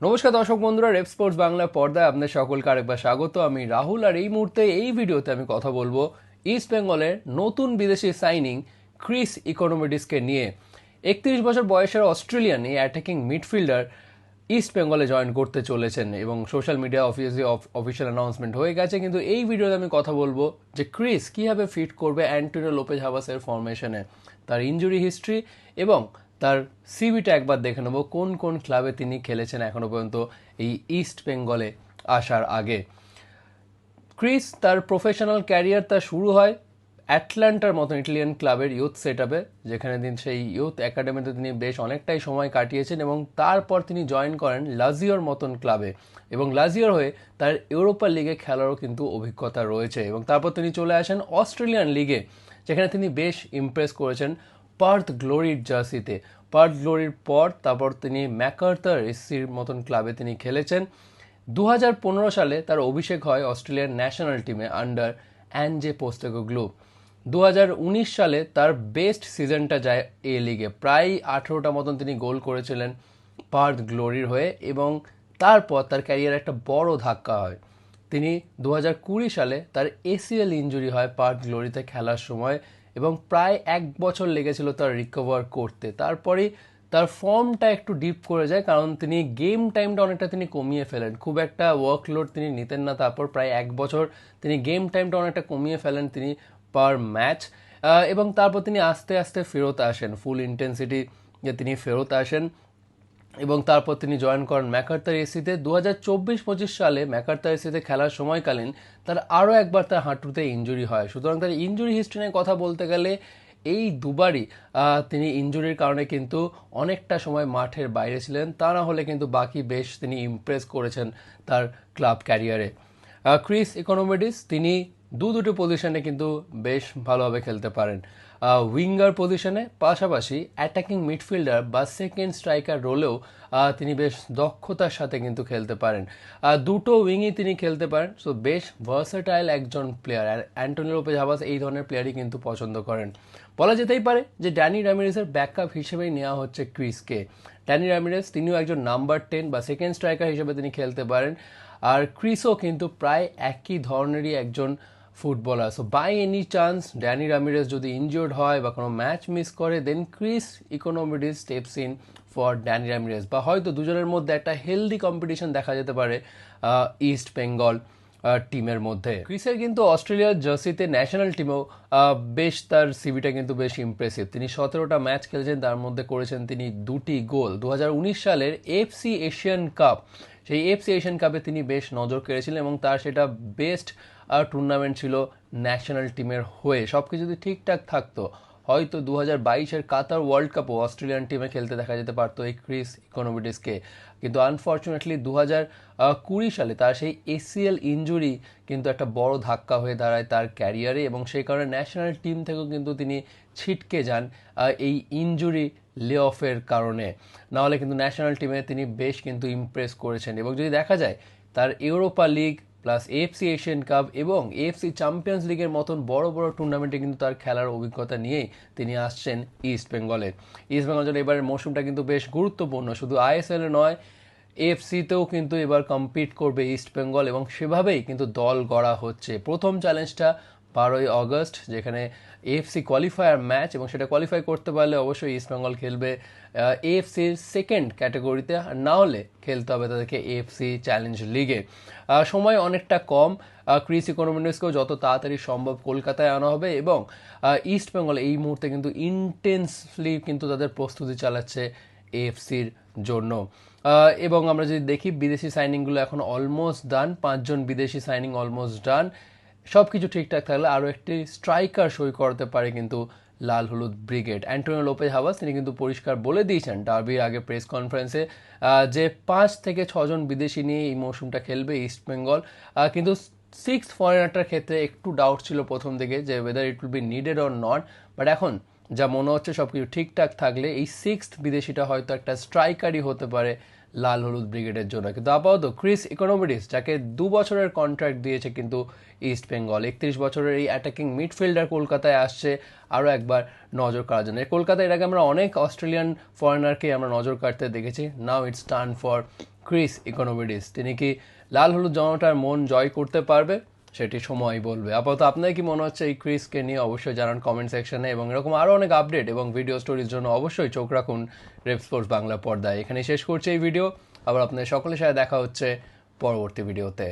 নমস্কার দর্শক বন্ধুরা, রেপ স্পোর্টস বাংলা পর্দায় আপনাদের সকলকে আরেকবার স্বাগত। আমি রাহুল, আর এই মুহূর্তে এই ভিডিওতে আমি কথা বলবো ইস্ট বেঙ্গলের নতুন বিদেশি সাইনিং ক্রিস ইকোনমিডিসকে নিয়ে। 31 বছর বয়সের অস্ট্রেলিয়ান এই অ্যাটাকিং মিডফিল্ডার ইস্ট বেঙ্গলে জয়েন করতে চলেছেন এবং সোশ্যাল মিডিয়া অফিসিয়াল অ্যানাউন্সমেন্ট হয়ে গেছে। কিন্তু এই ভিডিওতে আমি কথা বলবো যে ক্রিস কীভাবে ফিট করবে অ্যান্টোনিও লোপেজ হাভাসের ফরমেশনে, তার ইনজুরি হিস্ট্রি এবং তার সিভিটা একবার দেখে নেব, কোন কোন ক্লাবে তিনি খেলেছেন এখনও পর্যন্ত এই ইস্ট বেঙ্গলে আসার আগে। ক্রিস তার প্রফেশনাল ক্যারিয়ার তার শুরু হয় অ্যাটলান্টার মতন ইটালিয়ান ক্লাবের ইউথ সেট আপে, যেখানে তিনি সেই ইউথ একাডেমিতে তিনি বেশ অনেকটাই সময় কাটিয়েছেন এবং তারপর তিনি জয়েন করেন লাজিওর মতন ক্লাবে এবং লাজিওর হয়ে তার ইউরোপা লিগে খেলারও কিন্তু অভিজ্ঞতা রয়েছে। এবং তারপর তিনি চলে আসেন অস্ট্রেলিয়ান লিগে, যেখানে তিনি বেশ ইমপ্রেস করেছেন পার্থ গ্লোরির জার্সিতে। পার্থ গ্লোরির পর তারপর তিনি ম্যাকার্থার এসসির মতন ক্লাবে তিনি খেলেছেন। 2015 সালে তার অভিষেক হয় অস্ট্রেলিয়ার ন্যাশনাল টিমে আন্ডার অ্যানজে পোস্টেকোগ্লু। 2019 সালে তার বেস্ট সিজনটা যায় এ লিগে, প্রায় 18টা মতন তিনি গোল করেছিলেন পার্থ গ্লোরির হয়ে এবং তারপর তার ক্যারিয়ারে একটা বড় ধাক্কা হয়। তিনি 2020 সালে তার এসিএল ইনজুরি হয় পার্থ গ্লোরিতে খেলার সময় এবং প্রায় 1 বছর লেগেছিল তার রিকভার করতে। তারপরেই তার ফর্মটা একটু ডিপ করে যায়, কারণ তিনি গেম টাইমটা অনেকটা তিনি কমিয়ে ফেলেন, খুব একটা ওয়ার্কলোড তিনি নিতেন না। তারপর প্রায় 1 বছর তিনি গেম টাইমটা অনেকটা কমিয়ে ফেলেন তিনি পার ম্যাচ, এবং তারপর তিনি আস্তে আস্তে ফেরত আসেন, ফুল ইন্টেন্সিটি যে তিনি ফেরত আসেন এবং তারপর তিনি জয়েন করেন ম্যাকার্থার এসিতে। 2024-25 সালে ম্যাকার্থার এসিতে খেলার সময়কালীন তার আরও একবার তার হাঁটুতে ইনজুরি হয়। সুতরাং তার ইনজুরি হিস্ট্রি নিয়ে কথা বলতে গেলে এই দুবারই তিনি ইনজুরির কারণে কিন্তু অনেকটা সময় মাঠের বাইরে ছিলেন, তা না হলে কিন্তু বাকি বেশ তিনি ইমপ্রেস করেছেন তার ক্লাব ক্যারিয়ারে। ক্রিস ইকোনমিডিস তিনি দুটো পজিশনে কিন্তু বেশ ভালোভাবে খেলতে পারেন, উইঙ্গার পজিশনে, পাশাপাশি অ্যাটাকিং মিডফিল্ডার বা সেকেন্ড স্ট্রাইকার রোলেও তিনি বেশ দক্ষতার সাথে কিন্তু খেলতে পারেন। দুটো উইংই তিনি খেলতে পারেন, সো বেশ ভার্সেটাইল একজন প্লেয়ার। আর অ্যান্টোনিও লোপেজ হাভাস এই ধরনের প্লেয়ারই কিন্তু পছন্দ করেন। বলা যেতেই পারে যে ড্যানি রামিরেসের ব্যাকআপ হিসেবেই নেওয়া হচ্ছে ক্রিসকে। ড্যানি রামিরেস তিনিও একজন নাম্বার 10 বা সেকেন্ড স্ট্রাইকার হিসেবে তিনি খেলতে পারেন, আর ক্রিসও কিন্তু প্রায় একই ধরনেরই একজন footballer. So by any chance Danny Ramirez যদি ইনজিওর্ড হয় বা কোনো ম্যাচ মিস করে, then Chris Economides steps in for Danny Ramirez, বা হয়তো দুজনের মধ্যে একটা হেলদি কম্পিটিশন দেখা যেতে পারে ইস্ট বেঙ্গল টিমের মধ্যে। ক্রিসের কিন্তু অস্ট্রেলিয়ার জার্সিতে ন্যাশনাল টিমেও বেশ তার সিভিটা কিন্তু বেশ ইমপ্রেসিভ। তিনি 17টা ম্যাচ খেলেছেন, তার মধ্যে করেছেন তিনি 2টি গোল। 2019 সালের এফসি এশিয়ান কাপ, সেই এফসি এশিয়ান কাপে তিনি বেশ নজর কেড়েছিলেন এবং তার সেটা বেস্ট টুর্নামেন্ট ছিল ন্যাশনাল টিমের হয়ে। সব কিছু যদি ঠিকঠাক থাকতো, হয়তো 2022-এর কাতার ওয়ার্ল্ড কাপও অস্ট্রেলিয়ান টিমে খেলতে দেখা যেতে পারতো এই ক্রিস ইকোনমিডিসকে। কিন্তু আনফর্চুনেটলি 2020 সালে তার সেই এসিএল ইনজুরি কিন্তু একটা বড় ধাক্কা হয়ে দাঁড়ায় তার ক্যারিয়ারে এবং সেই কারণে ন্যাশনাল টিম থেকেও কিন্তু তিনি ছিটকে যান এই ইনজুরি লে অফের কারণে। নাহলে কিন্তু ন্যাশনাল টিমে তিনি বেশ কিন্তু ইমপ্রেস করেছেন এবং যদি দেখা যায় তার Europa league plus AFC Asian cup এবং এএফসি চ্যাম্পিয়ন্স লিগের মতন বড় বড় টুর্নামেন্টে কিন্তু তার খেলার অভিজ্ঞতা নিয়েই তিনি আসছেন ইস্ট বেঙ্গলে। ইস্ট বেঙ্গল জন্য এবারের মৌসুমটা কিন্তু বেশ গুরুত্বপূর্ণ, শুধু আইএসএলে নয়, এএফসিতেও কিন্তু এবার কম্পিট করবে ইস্ট বেঙ্গল এবং সেভাবেই কিন্তু দল গড়া হচ্ছে। প্রথম চ্যালেঞ্জটা 12ই আগস্ট, যেখানে এএফসি কোয়ালিফায়ার ম্যাচ, এবং সেটা কোয়ালিফাই করতে পারলে অবশ্যই ইস্ট বেঙ্গল খেলবে এএফসির সেকেন্ড ক্যাটাগরিতে, আর না হলে খেলতে হবে তাদেরকে এএফসি চ্যালেঞ্জ লিগে। সময় অনেকটা কম, ক্রিস ইকোনমিডিসকেও যত তাড়াতাড়ি সম্ভব কলকাতায় আনা হবে এবং ইস্ট বেঙ্গল এই মুহূর্তে কিন্তু ইন্টেন্সলি কিন্তু তাদের প্রস্তুতি চালাচ্ছে এএফসির জন্য। এবং আমরা যদি দেখি বিদেশি সাইনিংগুলো এখন অলমোস্ট ডান, 5জন বিদেশি সাইনিং অলমোস্ট ডান। সব কিছু ঠিকঠাক থাকলে আরও একটি স্ট্রাইকার সই করতে পারে কিন্তু লাল হলুদ ব্রিগেড। অ্যান্টোনিও লোপেজ হাভাস তিনি কিন্তু পরিষ্কার বলে দিয়েছেন ডার্বির আগে প্রেস কনফারেন্সে যে 5 থেকে 6জন বিদেশি নিয়ে এই মৌসুমটা খেলবে ইস্ট বেঙ্গল। কিন্তু 6th ফরেনারটার ক্ষেত্রে একটু ডাউট ছিল প্রথম দিকে যে weather it will be needed or not, but এখন যা মনে হচ্ছে সব কিছু ঠিকঠাক থাকলে এই 6th বিদেশিটা হয়তো একটা স্ট্রাইকারই হতে পারে লাল হলুদ ব্রিগেডের জন্য। কিন্তু আপাতত ক্রিস ইকোনমিডিস, যাকে 2 বছরের কন্ট্রাক্ট দিয়েছে কিন্তু ইস্ট বেঙ্গল, 31 বছরের এই অ্যাটাকিং মিডফিল্ডার কলকাতায় আসছে আরও একবার নজর কাড়ার জন্য। কলকাতায় এর আগে আমরা অনেক অস্ট্রেলিয়ান ফরেনারকে আমরা নজর কাটতে দেখেছি, now it's turn for Chris Economides, তিনি কি লাল হলুদ জনতার মন জয় করতে পারবে সেটি সময় বলবে। আপাতত আপনার কি মনে হচ্ছে এই ক্রিসকে নিয়ে অবশ্যই জানান কমেন্ট সেকশনে, এবং এরকম আরও অনেক আপডেট এবং ভিডিও স্টোরির জন্য অবশ্যই চোখ রাখুন রেপ স্পোর্টস বাংলা পর্দায়। এখানে শেষ করছে এই ভিডিও, আবার আপনাদের সকলের সাথে দেখা হচ্ছে পরবর্তী ভিডিওতে।